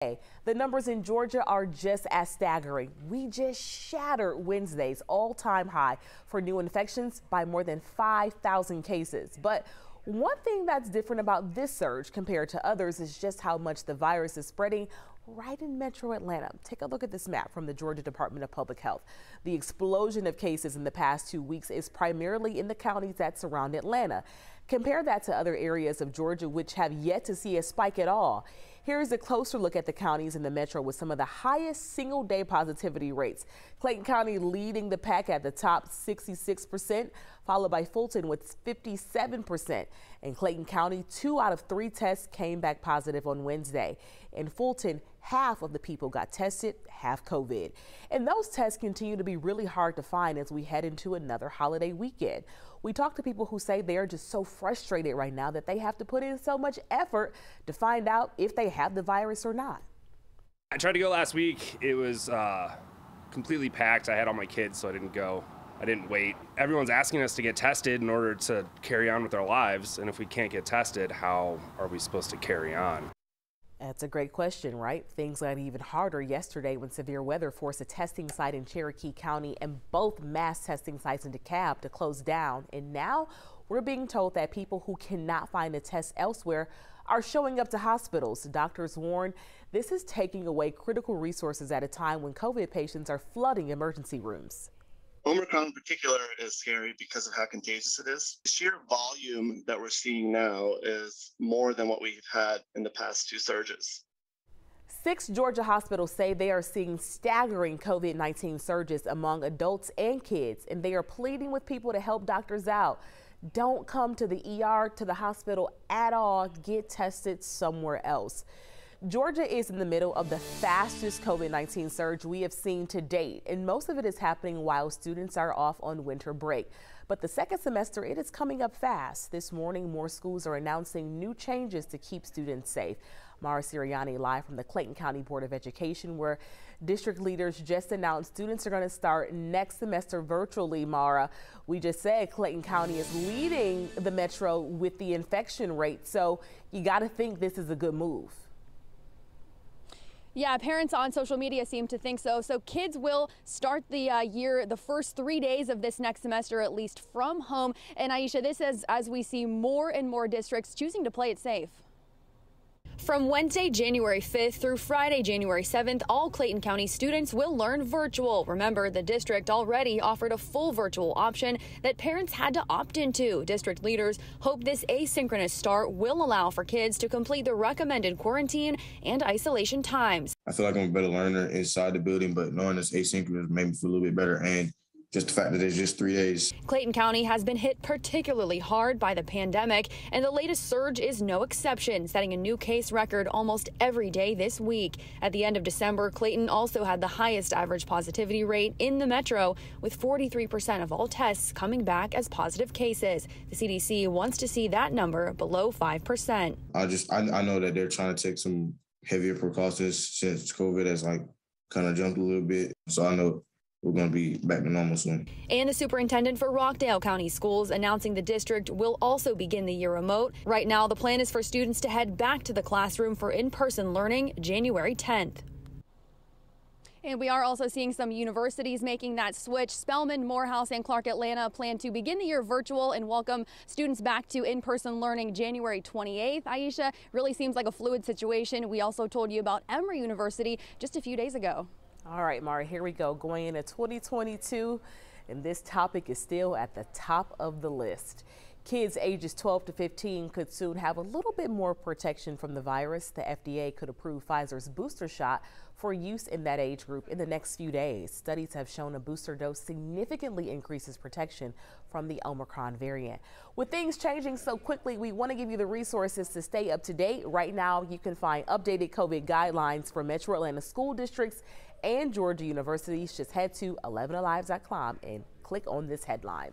The numbers in Georgia are just as staggering. We just shattered Wednesday's all-time high for new infections by more than 5,000 cases. But one thing that's different about this surge compared to others is just how much the virus is spreading right in metro Atlanta. Take a look at this map from the Georgia Department of Public Health. The explosion of cases in the past 2 weeks is primarily in the counties that surround Atlanta. Compare that to other areas of Georgia which have yet to see a spike at all. Here's a closer look at the counties in the metro with some of the highest single-day positivity rates. Clayton County leading the pack at the top, 66%, followed by Fulton with 57%. In Clayton County, 2 out of 3 tests came back positive on Wednesday. In Fulton, half of the people got tested, have COVID. And those tests continue to be really hard to find as we head into another holiday weekend. We talked to people who say they're just so frustrated right now that they have to put in so much effort to find out if they have the virus or not. I tried to go last week. It was completely packed. I had all my kids, so I didn't go. I didn't wait. Everyone's asking us to get tested in order to carry on with our lives. And if we can't get tested, how are we supposed to carry on? That's a great question, right? Things got even harder yesterday when severe weather forced a testing site in Cherokee County and both mass testing sites in DeKalb to close down. And now we're being told that people who cannot find a test elsewhere are showing up to hospitals. Doctors warn this is taking away critical resources at a time when COVID patients are flooding emergency rooms. Omicron in particular is scary because of how contagious it is. The sheer volume that we're seeing now is more than what we've had in the past 2 surges. 6 Georgia hospitals say they are seeing staggering COVID-19 surges among adults and kids, and they are pleading with people to help doctors out. Don't come to the ER, to the hospital at all. Get tested somewhere else. Georgia is in the middle of the fastest COVID-19 surge we have seen to date, and most of it is happening while students are off on winter break. But the second semester, it is coming up fast. This morning, more schools are announcing new changes to keep students safe. Mara Sirianni live from the Clayton County Board of Education, where district leaders just announced students are going to start next semester virtually. Mara, we just said Clayton County is leading the metro with the infection rate, so you got to think this is a good move. Yeah, parents on social media seem to think so. So kids will start the the first 3 days of this next semester, at least from home. And Aisha, this is as we see more and more districts choosing to play it safe. From Wednesday, January 5th through Friday, January 7th, all Clayton County students will learn virtual. Remember, the district already offered a full virtual option that parents had to opt into. District leaders hope this asynchronous start will allow for kids to complete the recommended quarantine and isolation times. I feel like I'm a better learner inside the building, but knowing it's asynchronous made me feel a little bit better, and just the fact that it's just 3 days. Clayton County has been hit particularly hard by the pandemic, and the latest surge is no exception, setting a new case record almost every day this week. At the end of December, Clayton also had the highest average positivity rate in the metro, with 43% of all tests coming back as positive cases. The CDC wants to see that number below 5%. I know that they're trying to take some heavier precautions since COVID has kind of jumped a little bit, so I know we're going to be back to normal soon. And the superintendent for Rockdale County Schools announcing the district will also begin the year remote. Right now, the plan is for students to head back to the classroom for in-person learning January 10th. And we are also seeing some universities making that switch. Spelman, Morehouse, and Clark Atlanta plan to begin the year virtual and welcome students back to in-person learning January 28th. Aisha, really seems like a fluid situation. We also told you about Emory University just a few days ago. All right, Mara, here we go. Going into 2022, and this topic is still at the top of the list. Kids ages 12 to 15 could soon have a little bit more protection from the virus. The FDA could approve Pfizer's booster shot for use in that age group in the next few days. Studies have shown a booster dose significantly increases protection from the Omicron variant. With things changing so quickly, we want to give you the resources to stay up to date. Right now, you can find updated COVID guidelines for Metro Atlanta school districts and Georgia universities. Just head to 11alive.com and click on this headline.